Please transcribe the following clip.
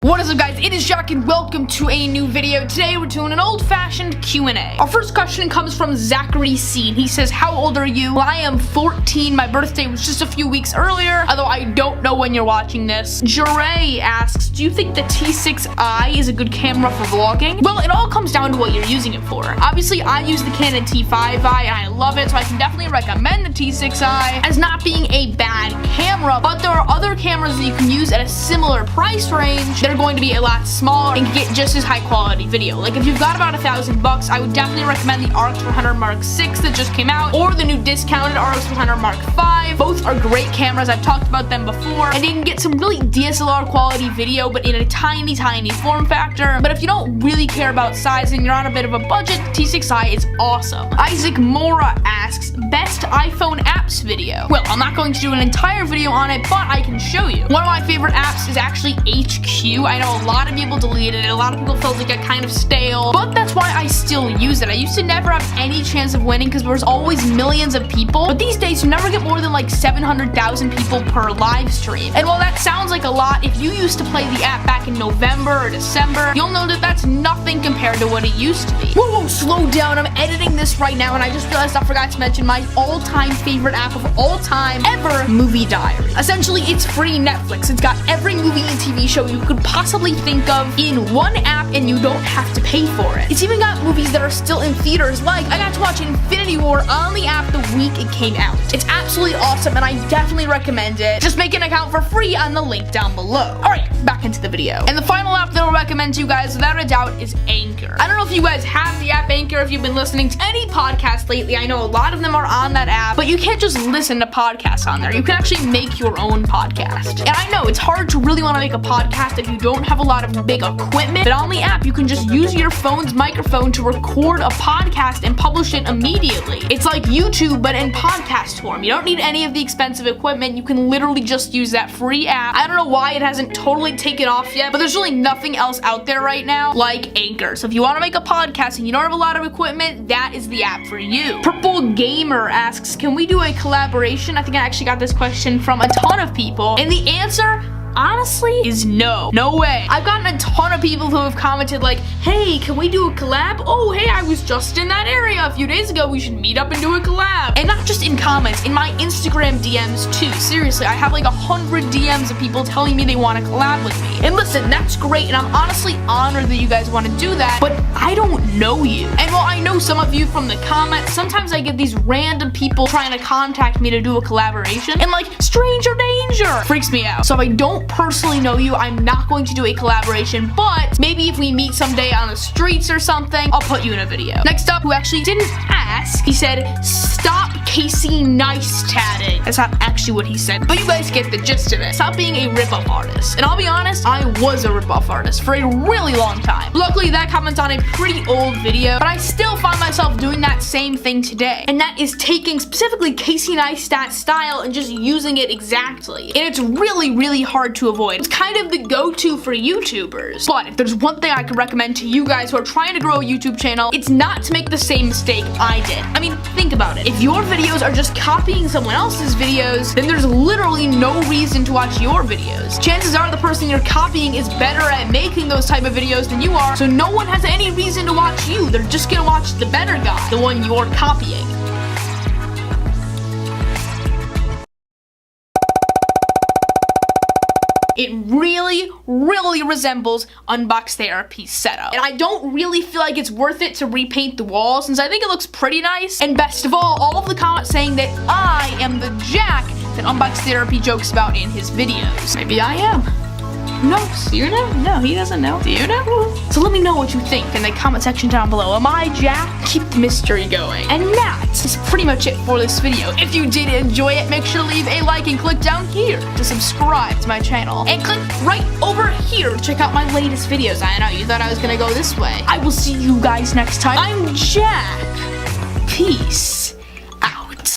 What is up, guys? It is Jack and welcome to a new video. Today we're doing an old-fashioned Q&A. Our first question comes from Zachary C. He says, how old are you? Well, I am 14. My birthday was just a few weeks earlier, although I don't know when you're watching this. Jure asks, do you think the T6i is a good camera for vlogging? Well, it all comes down to what you're using it for. Obviously, I use the Canon T5i and I love it, so I can definitely recommend the T6i as not being a bad camera, but there are other cameras that you can use at a similar price range that are going to be a lot smaller and get just as high quality video. Like if you've got about $1,000, I would definitely recommend the RX100 Mark VI that just came out, or the new discounted RX100 Mark V. Both are great cameras. I've talked about them before, and you can get some really DSLR quality video, but in a tiny form factor. But if you don't really care about size and you're on a bit of a budget, the T6i is awesome. Isaac Mora asks, best iPhone apps video. Well, I'm not going to do an entire video on it, but I can show you. One of my favorite apps is actually HQ. I know a lot of people deleted it. A lot of people felt like it kind of stale, but that's why I still use it. I used to never have any chance of winning because there's always millions of people, but these days you never get more than like 700,000 people per live stream. And while that sounds like a lot, if you used to play the app back in November or December, you'll know that that's nothing compared to what it used to be. Whoa, slow down. I'm editing this right now and I just realized I forgot to mention my all-time favorite app of all time ever, Movie Diary. Essentially, it's free Netflix. It's got every movie and TV show you could possibly think of in one app and you don't have to pay for it. It's even got movies that are still in theaters, like I got to watch Infinity War on the app the week it came out. It's absolutely awesome and I definitely recommend it. Just make an account for free on the link down below. Alright, back into the video. And the final app that I'll recommend to you guys without a doubt is Anchor. I don't know if you guys have the app Anchor, if you've been listening to any podcast lately. I know a lot of them are on that app, but you can't just listen to podcasts on there. You can actually make your own podcast. And I know it's hard to really want to make a podcast if you don't have a lot of big equipment, but on the app you can just use your phone's microphone to record a podcast and publish it immediately. It's like YouTube but in podcast form. You don't need any of the expensive equipment. You can literally just use that free app. I don't know why it hasn't totally taken off yet, but there's really nothing else out there right now like Anchor. So if you want to make a podcast and you don't have a lot of equipment, that is the app for you. Purple Gamer asks, can we do a collaboration? I think I actually got this question from a ton of people, and the answer, honestly, is no. No way. I've gotten a ton of people who have commented like, hey, can we do a collab? Oh, hey, I was just in that area a few days ago. We should meet up and do a collab. And not just in comments, in my Instagram DMs too. Seriously, I have like 100 DMs of people telling me they want to collab with me. And listen, that's great, and I'm honestly honored that you guys want to do that, but I don't know you. And while I know some of you from the comments, sometimes I get these random people trying to contact me to do a collaboration, and like, stranger danger freaks me out. So if I don't personally know you, I'm not going to do a collaboration, but maybe if we meet someday on the streets or something, I'll put you in a video. Next up, who actually didn't ask, he said, stop Casey Neistatting. That's not actually what he said, but you guys get the gist of it. Stop being a rip-off artist. And I'll be honest, I was a rip-off artist for a really long time. Luckily, that comment's on a pretty old video, but I still find myself doing that same thing today, and that is taking specifically Casey Neistat's style and just using it exactly. And it's really hard to avoid. It's kind of the go-to for YouTubers. But if there's one thing I could recommend to you guys who are trying to grow a YouTube channel, it's not to make the same mistake I did. I mean, think about it. If your videos are just copying someone else's videos, then there's literally no reason to watch your videos. Chances are the person you're copying is better at making those type of videos than you are, so no one has any reason to watch you. They're just gonna watch the better guy, the one you're copying. It really resembles Unbox Therapy's setup. And I don't really feel like it's worth it to repaint the walls since I think it looks pretty nice. And best of all of the comments saying that I am the Jack that Unbox Therapy jokes about in his videos. Maybe I am. Who knows? Do you know? No, he doesn't know. Do you know? So let me know what you think in the comment section down below. Am I Jack? Keep the mystery going. And that is pretty much it for this video. If you did enjoy it, make sure to leave a like and click down here to subscribe to my channel. And click right over here to check out my latest videos. I know you thought I was gonna go this way. I will see you guys next time. I'm Jack. Peace.